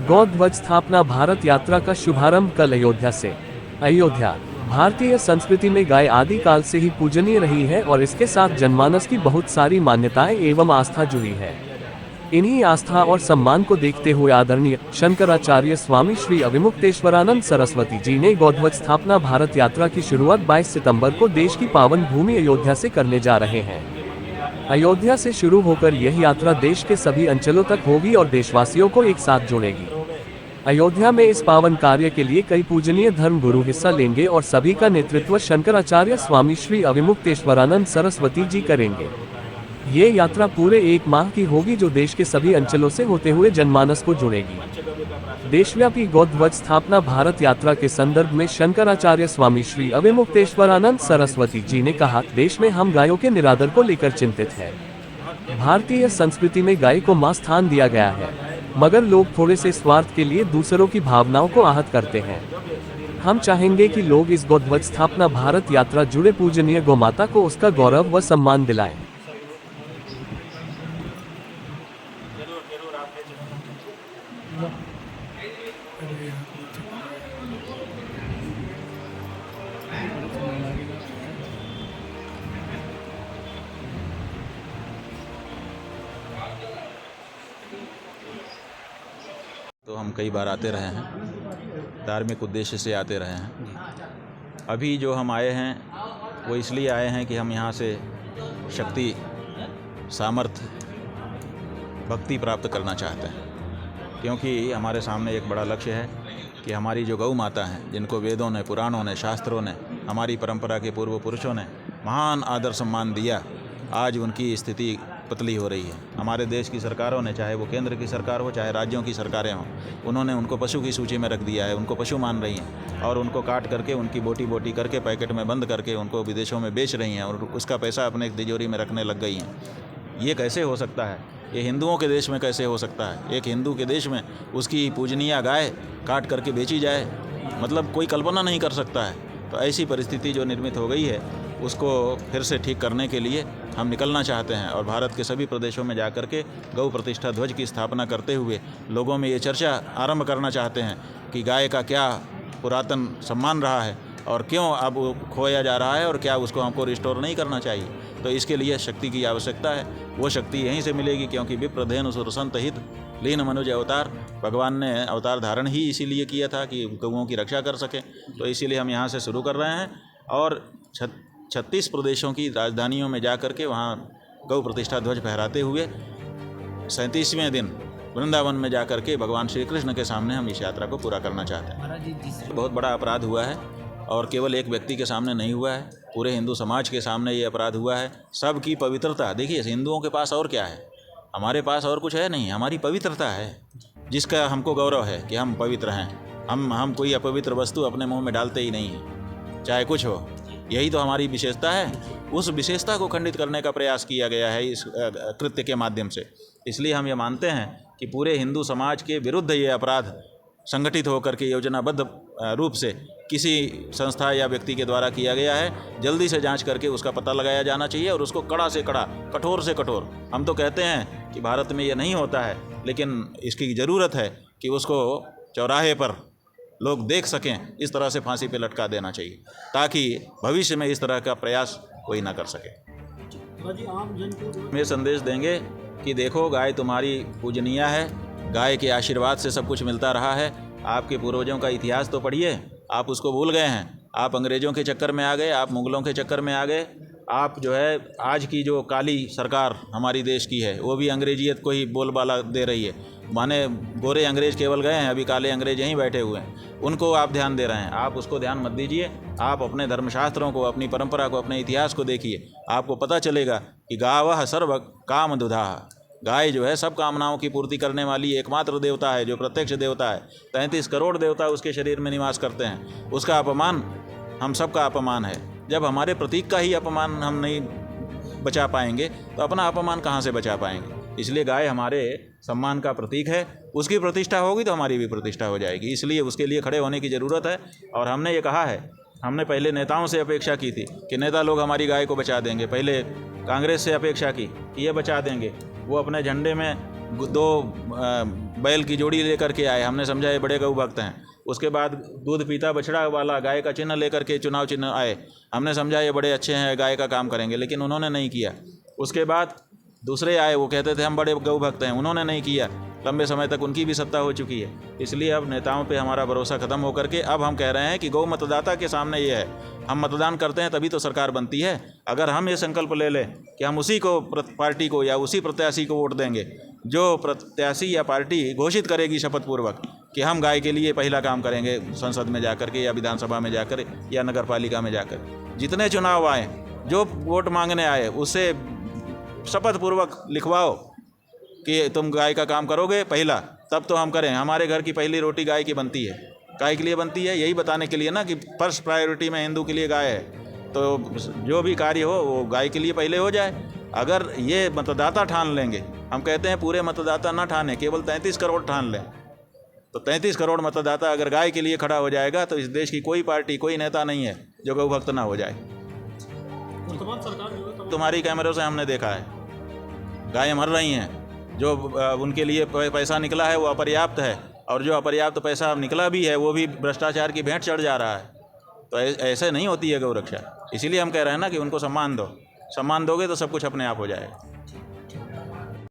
गौ ध्वज स्थापना भारत यात्रा का शुभारंभ कल अयोध्या से। अयोध्या भारतीय संस्कृति में गाय आदि काल से ही पूजनीय रही है और इसके साथ जनमानस की बहुत सारी मान्यताएं एवं आस्था जुड़ी है। इन्हीं आस्था और सम्मान को देखते हुए आदरणीय शंकराचार्य स्वामी श्री अविमुक्तेश्वरानंद सरस्वती जी ने गौध्वज स्थापना भारत यात्रा की शुरुआत 22 सितंबर को देश की पावन भूमि अयोध्या से करने जा रहे हैं। अयोध्या से शुरू होकर यह यात्रा देश के सभी अंचलों तक होगी और देशवासियों को एक साथ जोड़ेगी। अयोध्या में इस पावन कार्य के लिए कई पूजनीय धर्म गुरु हिस्सा लेंगे और सभी का नेतृत्व शंकराचार्य स्वामी श्री अविमुक्तेश्वरानंद सरस्वती जी करेंगे। ये यात्रा पूरे 1 माह की होगी जो देश के सभी अंचलों से होते हुए जनमानस को जोड़ेगी। देशव्यापी गौ ध्वज स्थापना भारत यात्रा के संदर्भ में शंकराचार्य स्वामी श्री अविमुक्तेश्वरानंद सरस्वती जी ने कहा, देश में हम गायों के निरादर को लेकर चिंतित हैं। भारतीय संस्कृति में गाय को मां स्थान दिया गया है, मगर लोग थोड़े से स्वार्थ के लिए दूसरों की भावनाओं को आहत करते हैं। हम चाहेंगे कि लोग इस गौ ध्वज स्थापना भारत यात्रा जुड़े पूजनीय गौमाता को उसका गौरव व सम्मान दिलाएं। तो हम कई बार आते रहे हैं, धार्मिक उद्देश्य से आते रहे हैं। अभी जो हम आए हैं वो इसलिए आए हैं कि हम यहाँ से शक्ति, सामर्थ्य, भक्ति प्राप्त करना चाहते हैं, क्योंकि हमारे सामने एक बड़ा लक्ष्य है कि हमारी जो गौ माता हैं, जिनको वेदों ने, पुराणों ने, शास्त्रों ने, हमारी परंपरा के पूर्व पुरुषों ने महान आदर सम्मान दिया, आज उनकी स्थिति पतली हो रही है। हमारे देश की सरकारों ने, चाहे वो केंद्र की सरकार हो चाहे राज्यों की सरकारें हों, उन्होंने उनको पशु की सूची में रख दिया है, उनको पशु मान रही हैं और उनको काट करके, उनकी बोटी बोटी करके पैकेट में बंद करके उनको विदेशों में बेच रही हैं और उसका पैसा अपने तिजोरी में रखने लग गई हैं। ये कैसे हो सकता है? ये हिंदुओं के देश में कैसे हो सकता है? एक हिंदू के देश में उसकी पूजनीय गाय काट करके बेची जाए, मतलब कोई कल्पना नहीं कर सकता है। तो ऐसी परिस्थिति जो निर्मित हो गई है, उसको फिर से ठीक करने के लिए हम निकलना चाहते हैं और भारत के सभी प्रदेशों में जाकर के गौ प्रतिष्ठा ध्वज की स्थापना करते हुए लोगों में ये चर्चा आरंभ करना चाहते हैं कि गाय का क्या पुरातन सम्मान रहा है और क्यों अब खोया जा रहा है और क्या उसको हमको रिस्टोर नहीं करना चाहिए। तो इसके लिए शक्ति की आवश्यकता है। वो शक्ति यहीं से मिलेगी, क्योंकि विप्रधेनु सुरसंत हित लीन मनुज अवतार, भगवान ने अवतार धारण ही इसीलिए किया था कि गौओं की रक्षा कर सकें। तो इसीलिए हम यहाँ से शुरू कर रहे हैं और 36 प्रदेशों की राजधानियों में जा कर के वहाँ गौ प्रतिष्ठा ध्वज फहराते हुए 37वें दिन वृंदावन में जा कर के भगवान श्री कृष्ण के सामने हम इस यात्रा को पूरा करना चाहते हैं। बहुत बड़ा अपराध हुआ है और केवल एक व्यक्ति के सामने नहीं हुआ है, पूरे हिंदू समाज के सामने ये अपराध हुआ है। सबकी पवित्रता देखिए, हिंदुओं के पास और क्या है? हमारे पास और कुछ है नहीं, हमारी पवित्रता है जिसका हमको गौरव है कि हम पवित्र हैं। हम कोई अपवित्र वस्तु अपने मुंह में डालते ही नहीं हैं, चाहे कुछ हो। यही तो हमारी विशेषता है। उस विशेषता को खंडित करने का प्रयास किया गया है इस कृत्य के माध्यम से। इसलिए हम ये मानते हैं कि पूरे हिंदू समाज के विरुद्ध ये अपराध संगठित होकर के योजनाबद्ध रूप से किसी संस्था या व्यक्ति के द्वारा किया गया है। जल्दी से जांच करके उसका पता लगाया जाना चाहिए और उसको कड़ा से कड़ा, कठोर से कठोर। हम तो कहते हैं कि भारत में ये नहीं होता है, लेकिन इसकी ज़रूरत है कि उसको चौराहे पर लोग देख सकें, इस तरह से फांसी पे लटका देना चाहिए, ताकि भविष्य में इस तरह का प्रयास कोई ना कर सके। में संदेश देंगे कि देखो, गाय तुम्हारी पूजनीय है, गाय के आशीर्वाद से सब कुछ मिलता रहा है। आपके पूर्वजों का इतिहास तो पढ़िए, आप उसको भूल गए हैं। आप अंग्रेज़ों के चक्कर में आ गए, आप मुग़लों के चक्कर में आ गए। आप जो है आज की जो काली सरकार हमारी देश की है, वो भी अंग्रेजियत को ही बोलबाला दे रही है। माने गोरे अंग्रेज़ केवल गए हैं, अभी काले अंग्रेज़ यहीं बैठे हुए हैं, उनको आप ध्यान दे रहे हैं। आप उसको ध्यान मत दीजिए। आप अपने धर्मशास्त्रों को, अपनी परंपरा को, अपने इतिहास को देखिए। आपको पता चलेगा कि गावः सर्व काम दुधाः, गाय जो है सब कामनाओं की पूर्ति करने वाली एकमात्र देवता है, जो प्रत्यक्ष देवता है। 33 करोड़ देवता उसके शरीर में निवास करते हैं। उसका अपमान हम सब का अपमान है। जब हमारे प्रतीक का ही अपमान हम नहीं बचा पाएंगे तो अपना अपमान कहाँ से बचा पाएंगे? इसलिए गाय हमारे सम्मान का प्रतीक है। उसकी प्रतिष्ठा होगी तो हमारी भी प्रतिष्ठा हो जाएगी। इसलिए उसके लिए खड़े होने की ज़रूरत है। और हमने ये कहा है, हमने पहले नेताओं से अपेक्षा की थी कि नेता लोग हमारी गाय को बचा देंगे। पहले कांग्रेस से अपेक्षा की कि ये बचा देंगे। वो अपने झंडे में 2 बैल की जोड़ी लेकर के आए, हमने समझा ये बड़े गौ भक्त हैं। उसके बाद दूध पीता बछड़ा वाला गाय का चिन्ह लेकर के चुनाव चिन्ह आए, हमने समझा ये बड़े अच्छे हैं, गाय का काम करेंगे, लेकिन उन्होंने नहीं किया। उसके बाद दूसरे आए, वो कहते थे हम बड़े गौ भक्त हैं, उन्होंने नहीं किया। लंबे समय तक उनकी भी सत्ता हो चुकी है। इसलिए अब नेताओं पे हमारा भरोसा ख़त्म होकर के अब हम कह रहे हैं कि गौ मतदाता के सामने ये है, हम मतदान करते हैं तभी तो सरकार बनती है। अगर हम ये संकल्प ले लें कि हम उसी को पार्टी को या उसी प्रत्याशी को वोट देंगे जो प्रत्याशी या पार्टी घोषित करेगी शपथपूर्वक कि हम गाय के लिए पहला काम करेंगे संसद में जाकर के या विधानसभा में जाकर या नगर पालिका में जाकर, जितने चुनाव आए, जो वोट मांगने आए उससे शपथपूर्वक लिखवाओ कि तुम गाय का काम करोगे पहला, तब तो हम करें। हमारे घर की पहली रोटी गाय की बनती है। गाय के लिए बनती है, यही बताने के लिए ना कि फर्स्ट प्रायोरिटी में हिंदू के लिए गाय है, तो जो भी कार्य हो वो गाय के लिए पहले हो जाए। अगर ये मतदाता ठान लेंगे, हम कहते हैं पूरे मतदाता ना ठाने, केवल 33 करोड़ ठान लें, तो 33 करोड़ मतदाता अगर गाय के लिए खड़ा हो जाएगा तो इस देश की कोई पार्टी, कोई नेता नहीं है जो गौ भक्त ना हो जाए। तुम्हारी कैमरों से हमने देखा है, गायें मर रही हैं, जो उनके लिए पैसा निकला है वो अपर्याप्त है, और जो अपर्याप्त पैसा निकला भी है वो भी भ्रष्टाचार की भेंट चढ़ जा रहा है। तो ऐसे नहीं होती है गौ रक्षा। इसीलिए हम कह रहे हैं ना कि उनको सम्मान दो, सम्मान दोगे तो सब कुछ अपने आप हो जाएगा।